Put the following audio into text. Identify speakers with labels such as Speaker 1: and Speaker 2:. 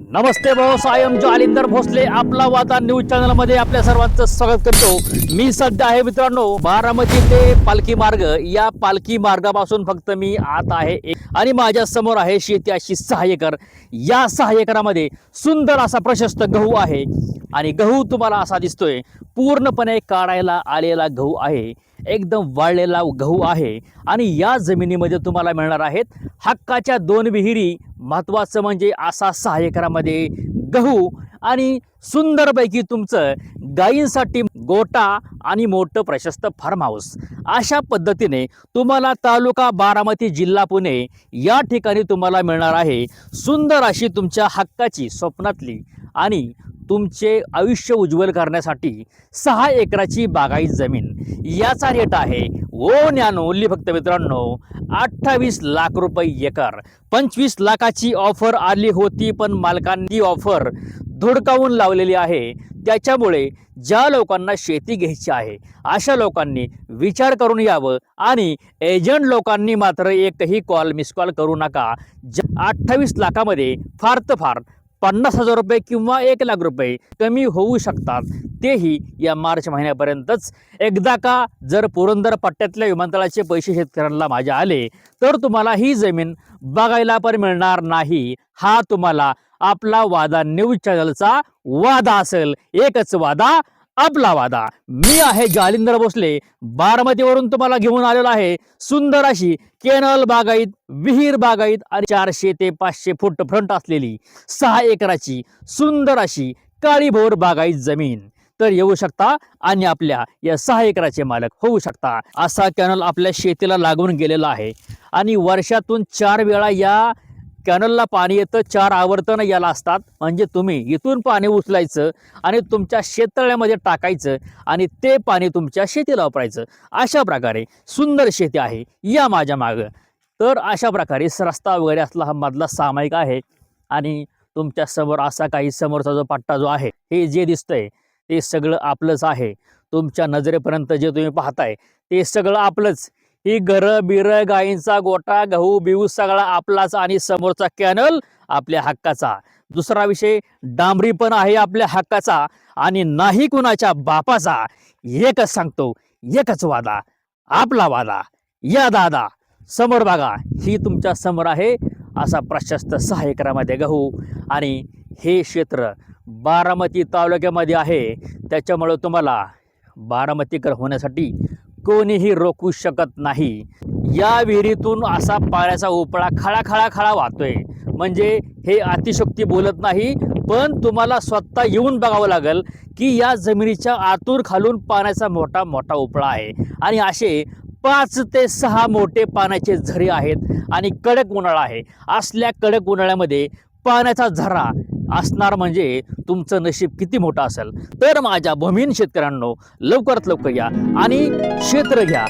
Speaker 1: नमस्ते भाऊ, सायम जालिंदर भोसले आपला वादा न्यूज चॅनल मध्ये आपल्या सर्वांचं स्वागत करतो। मी सध्या आहे मित्रांनो बारामती ते पालखी मार्ग, या पालखी मार्गापासून फक्त मी आत आहे आणि माझ्या समोर आहे शेती अशी 6 एकर। या 6 एकरामध्ये सुंदर असा प्रशस्त गहू आहे आणि गहू तुम्हाला असा दिसतोय पूर्णपणे काढायला आलेला गहू आहे, एकदम वाळलेला गहू आहे आणि या जमिनीमध्ये तुम्हाला मिळणार आहेत हक्काच्या 2 विहिरी। महत्त्वाचं म्हणजे असा 6 एकरामध्ये गहू आणि सुंदरपैकी तुमचं गायींसाठी गोटा आणि मोठं प्रशस्त फार्म हाऊस। अशा पद्धतीने तुम्हाला तालुका बारामती जिल्हा पुणे या ठिकाणी तुम्हाला मिळणार आहे सुंदर अशी तुमच्या हक्काची स्वप्नातली आणि तुमचे आयुष्य उज्ज्वल करण्यासाठी 6 एकराची बागायत जमीन। याचा रेट आहे ओन्ली फक्त मित्रांनो 28 लाख रुपये एकर। 25 लाखाची ऑफर आली होती पण मालकांनी ऑफर धुडकावून लावलेली आहे। त्याच्यामुळे ज्या लोकांना शेती घ्यायची आहे अशा लोकांनी विचार करून यावं आणि एजंट लोकांनी मात्र एकही मिस कॉल करू नका। 28 लाखामध्ये फार तर फार 50,000 रुपये किंवा 1 लाख रुपये कमी होऊ शकतात, तेही या मार्च महिन्यापर्यंतच। एकदा का जर पुरंदर पट्ट्यातल्या विमानतळाचे पैसे शेतकऱ्यांना माझ्या आले तर तुम्हाला ही जमीन बघायला पण मिळणार नाही। हा तुम्हाला आपला वादा न्यूज चॅनलचा वादा असेल, एकच वादा आपला वादा। मी आहे जालिंदर भोसले, बारामतीवरून तुम्हाला घेऊन आलेलो आहे सुंदर अशी कॅनल बागायत, विहीर बागायत आणि 400 ते 500 फूट फ्रंट असलेली 6 एकराची सुंदर अशी काळीभोर बागायत जमीन। तर येऊ शकता आणि आपल्या या 6 एकराचे मालक होऊ शकता। असा कॅनल आपल्या शेतीला लागून गेलेला आहे आणि वर्षातून 4 वेळा या कॅनलला पाणी येतं, 4 आवर्तन याला असतात। म्हणजे तुम्ही इथून पाणी उचलायचं आणि तुमच्या शेततळ्यामध्ये टाकायचं आणि ते पाणी तुमच्या शेतीला वापरायचं। अशा प्रकारे सुंदर शेती आहे या माझ्या मागं। तर अशा प्रकारे रस्ता वगैरे असला हा मधला सामायिक आहे आणि तुमच्या समोर असा काही समोरचा जो पट्टा जो आहे हे जे दिसतंय ते सगळं आपलंच आहे। तुमच्या नजरेपर्यंत जे तुम्ही पाहताय ते सगळं आपलंच। ही घरं बिरं, गायींचा गोटा, गहू बिहू सगळा आपलाच आणि समोरचा कॅनल आपल्या हक्काचा। दुसरा विषय, डांबरी पण आहे आपल्या हक्काचा आणि नाही कुणाच्या बापाचा। एकच सांगतो, एकच वादा आपला वादा। या दादा समोर बघा, ही तुमच्या समोर आहे असा प्रशस्त 6 एकरामध्ये गहू आणि हे क्षेत्र बारामती तालुक्यामध्ये आहे। त्याच्यामुळे तुम्हाला बारामतीकर होण्यासाठी कोणीही रोखू शकत नाही। या विहिरीतून असा पाण्याचा उपळा खळा वाहतोय, म्हणजे हे अतिशयोक्ती बोलत नाही, पण तुम्हाला स्वतः येऊन बघावं लागेल की या जमिनीच्या आतून खालून पाण्याचा मोठा उपळा आहे आणि असे 5 ते 6 मोठे पाण्याचे झरे आहेत आणि कडक उन्हाळा आहे। असल्या कडक उन्हाळ्यामध्ये पाण्याचा झरा असणार म्हणजे तुमचं नशीब किती मोठं असेल। तर माझ्या भूमिहीन शेतकऱ्यांनो लवकरात लवकर या आणि क्षेत्र घ्या।